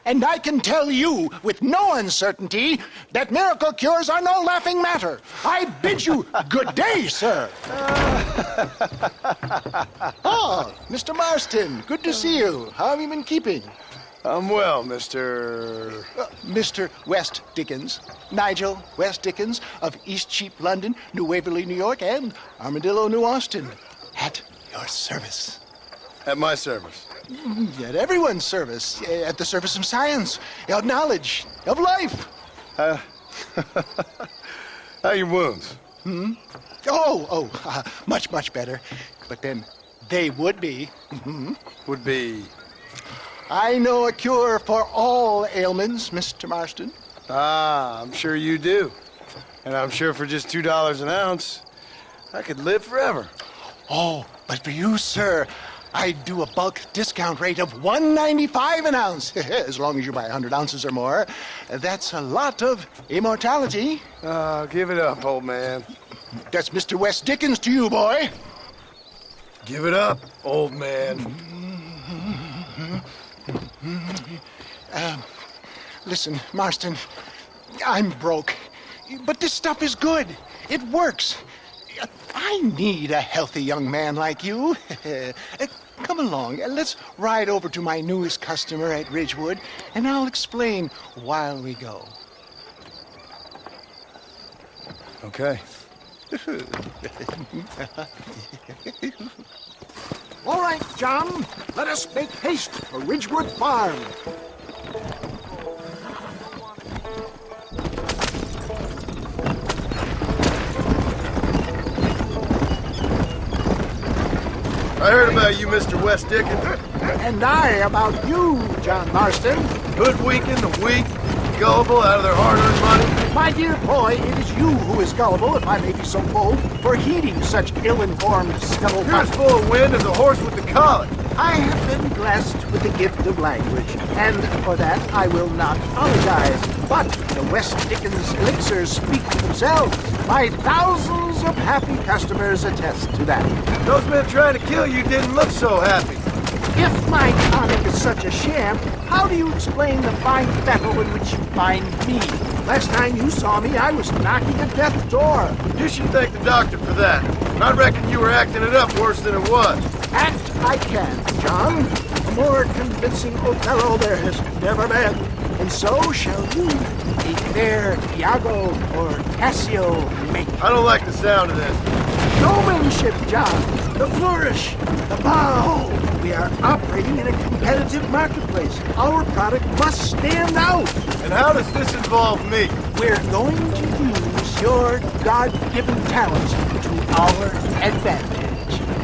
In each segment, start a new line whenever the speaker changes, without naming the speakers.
And I can tell you with no uncertainty that miracle cures are no laughing matter. I bid you good day, sir. Oh, Mr. Marston, good to see you. How have you been keeping?
I'm well, Mr.
Mr. West Dickens. Nigel West Dickens of Eastcheap, London, New Waverly, New York, and Armadillo, New Austin. At your service.
At my service.
At everyone's service. At the service of science, of knowledge, of life.
How are your wounds?
Much, much better. But then they would be.
Would be...
I know a cure for all ailments, Mr. Marston.
Ah, I'm sure you do. And I'm sure for just $2 an ounce, I could live forever.
Oh, but for you, sir, I'd do a bulk discount rate of $1.95 an ounce, as long as you buy 100 ounces or more. That's a lot of immortality.
Give it up, old man.
That's Mr. West Dickens to you, boy.
Give it up, old man.
Listen, Marston, I'm broke, but this stuff is good. It works. I need a healthy young man like you. Come along, let's ride over to my newest customer at Ridgewood, and I'll explain while we go.
Okay.
All right, John, let us make haste for Ridgewood Farm.
I heard about you, Mr. West Dickens.
And I about you, John Marston.
Hoodwinking the weak, gullible out of their hard-earned money.
My dear boy, it is you who is gullible, if I may be so bold, for heeding such ill-informed
You're
scuttlebutt.
as full of wind as a horse with the colic.
I have been blessed with the gift of language, and for that I will not apologize. But the West Dickens elixirs speak for themselves. My thousands of happy customers attest to that.
Those men trying to kill you didn't look so happy.
If my tonic is such a sham, how do you explain the fine fettle in which you find me? Last time you saw me, I was knocking at death's door.
You should thank the doctor for that. I reckon you were acting it up worse than it was.
Act I can, John. A more convincing Othello there has never been. And so shall you, a fair Iago or Cassio make.
I don't like the sound of this.
Showmanship, John. The flourish, the bow. We are operating in a competitive marketplace. Our product must stand out.
And how does this involve me?
We're going to use your God-given talents to our advantage.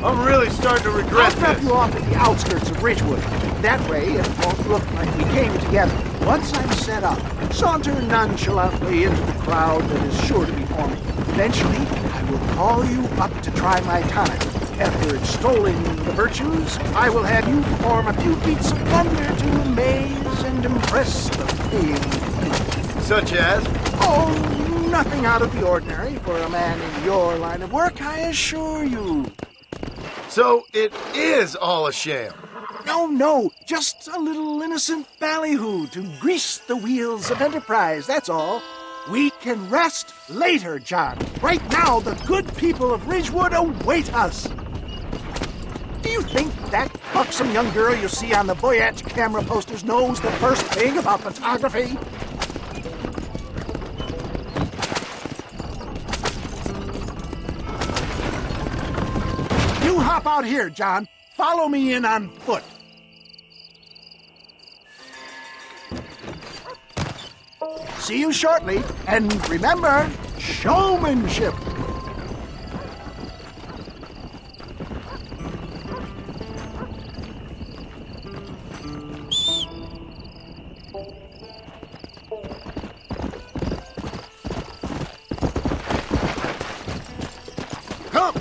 I'm really starting to regret
I'll drop
this.
you off at the outskirts of Ridgewood. That way, it won't look like we came together. Once I'm set up, saunter nonchalantly into the crowd that is sure to be forming. Eventually, I will call you up to try my tonic. After extolling the virtues, I will have you perform a few feats of wonder to amaze and impress the big.
Such as?
Oh, nothing out of the ordinary for a man in your line of work, I assure you.
So it is all a sham.
No, just a little innocent ballyhoo to grease the wheels of enterprise, that's all. We can rest later, John. Right now, the good people of Ridgewood await us. Do you think that buxom young girl you see on the Voyage camera posters knows the first thing about photography? You hop out here, John. Follow me in on foot. See you shortly, and remember, showmanship. Come.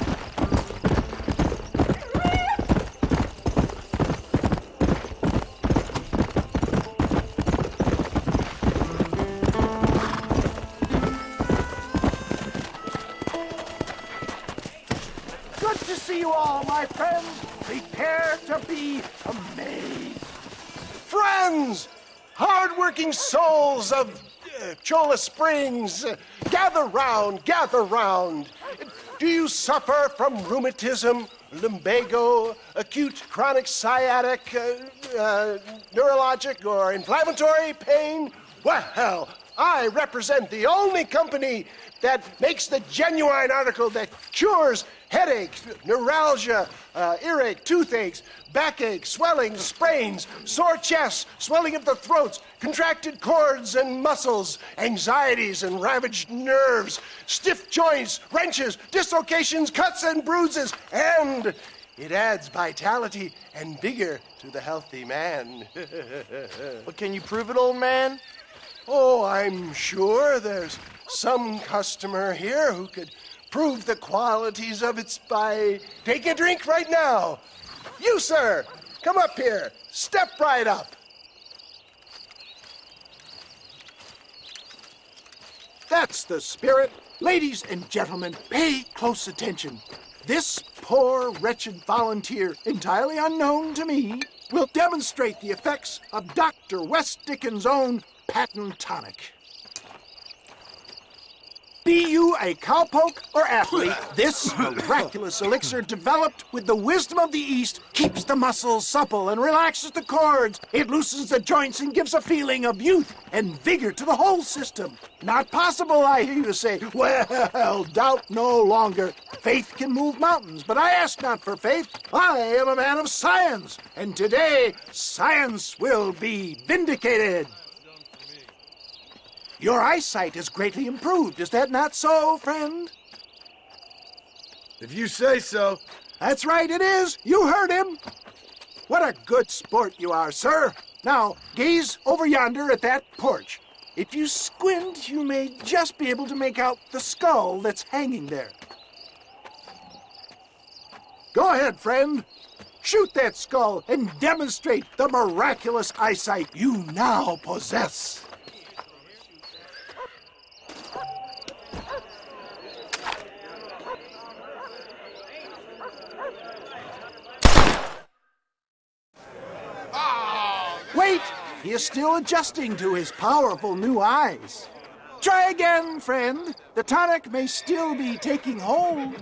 see you all, my friends. Prepare to be amazed.
Friends! Hard-working souls of Cholla Springs, gather round, gather round. Do you suffer from rheumatism, lumbago, acute chronic sciatic, neurologic, or inflammatory pain? Well, I represent the only company that makes the genuine article that cures headaches, neuralgia, earache, toothaches, backache, swelling, sprains, sore chests, swelling of the throats, contracted cords and muscles, anxieties and ravaged nerves, stiff joints, wrenches, dislocations, cuts and bruises, and it adds vitality and vigor to the healthy man.
But can you prove it, old man?
Oh, I'm sure there's some customer here who could prove the qualities of it by taking a drink right now. You, sir, come up here. Step right up.
That's the spirit. Ladies and gentlemen, pay close attention. This poor, wretched volunteer, entirely unknown to me, will demonstrate the effects of Dr. West Dickens' own patent tonic. Be you a cowpoke or athlete, this miraculous elixir developed with the wisdom of the East keeps the muscles supple and relaxes the cords. It loosens the joints and gives a feeling of youth and vigor to the whole system. Not possible, I hear you say. Well, doubt no longer. Faith can move mountains, but I ask not for faith. I am a man of science, and today science will be vindicated. Your eyesight is greatly improved. Is that not so, friend?
If you say so.
That's right, it is. You heard him. What a good sport you are, sir. Now, gaze over yonder at that porch. If you squint, you may just be able to make out the skull that's hanging there. Go ahead, friend. Shoot that skull and demonstrate the miraculous eyesight you now possess. Wait! He is still adjusting to his powerful new eyes. Try again, friend. The tonic may still be taking hold.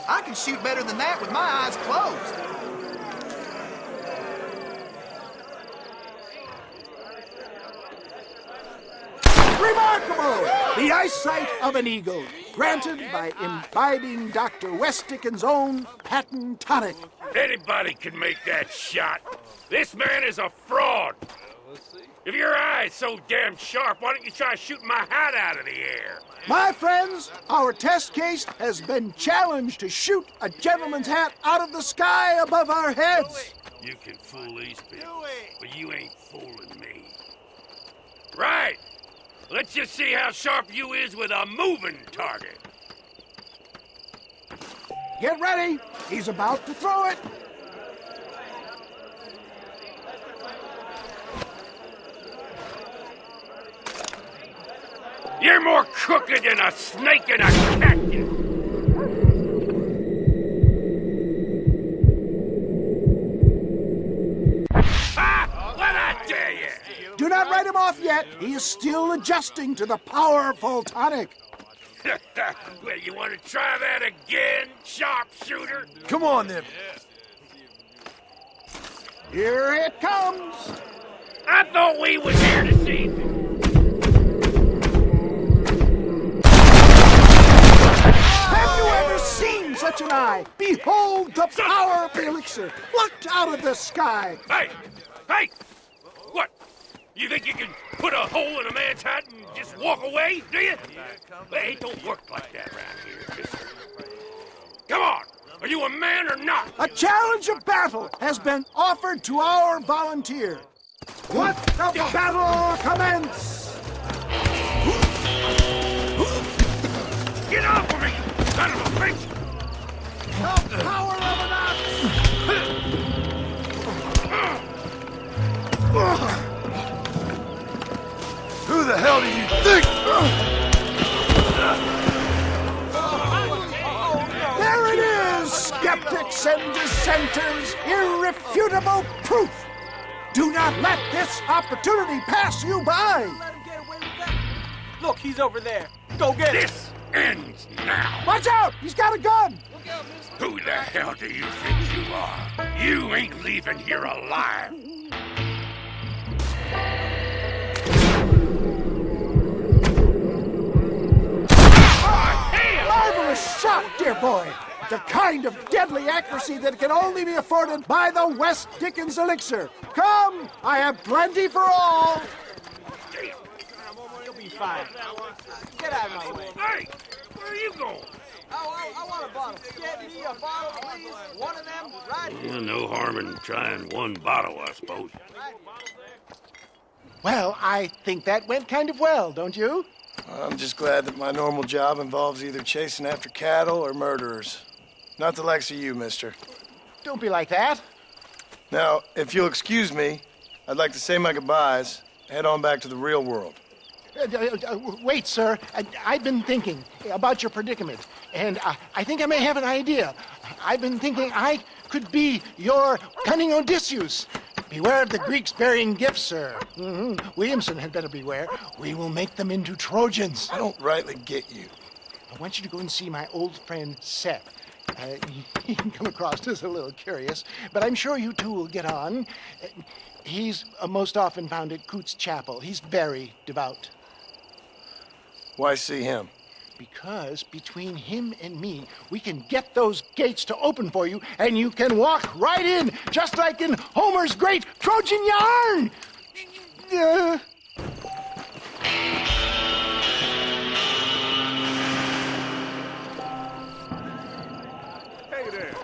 I can shoot better than that with my eyes closed.
Remarkable! The eyesight of an eagle, granted by imbibing Dr. West Dickens' own patent tonic.
Anybody can make that shot. This man is a fraud. If your eye's so damn sharp, why don't you try shooting my hat out of the air?
My friends, our test case has been challenged to shoot a gentleman's hat out of the sky above our heads.
You can fool these people, but you ain't fooling me. Right. Let's just see how sharp you is with a moving target.
Get ready. He's about to throw it.
You're more crooked than a snake in a cactus. Ah! What I tell you?
Do not write him off yet. He is still adjusting to the powerful tonic.
Well, you want to try that again, sharpshooter?
Come on, then.
Here it comes.
I thought we was here to see.
Have you ever seen such an eye? Behold the power of the elixir, plucked out of the sky.
Hey! Hey! What? You think you can put a hole in a man's hat and just walk away, do you? Well, it don't work like that around here, mister. Come on! Are you a man or not?
A challenge of battle has been offered to our volunteer. Let the battle commence!
Get off of me, son of a bitch!
The power of an ox!
Who the hell do you think?
incredible proof. Do not let this opportunity pass you by.
Let him get away with that. Look, he's over there. Go get him.
This ends now.
Watch out! He's got a gun!
Who the hell do you think you are? You ain't leaving here alive.
Marvelous shot, dear boy. The kind of deadly accuracy that can only be afforded by the West Dickens elixir. Come, I have plenty for all.
You'll be fine. Get out of my way.
Hey, where are you going?
I want a bottle. Get me a bottle, please. One of them, right here.
Yeah, no harm in trying one bottle, I suppose.
Well, I think that went kind of well, don't you?
I'm just glad that my normal job involves either chasing after cattle or murderers. Not the likes of you, mister.
Don't be like that.
Now, if you'll excuse me, I'd like to say my goodbyes, head on back to the real world.
Wait, sir. I've been thinking about your predicament, and I think I may have an idea. I've been thinking I could be your cunning Odysseus. Beware of the Greeks bearing gifts, sir. Williamson had better beware. We will make them into Trojans.
I don't rightly get you.
I want you to go and see my old friend Seth. He can come across as a little curious, but I'm sure you two will get on. He's most often found at Coots Chapel. He's very devout.
Why see him?
Because between him and me, we can get those gates to open for you, and you can walk right in, just like in Homer's great Trojan yarn!
Hey there.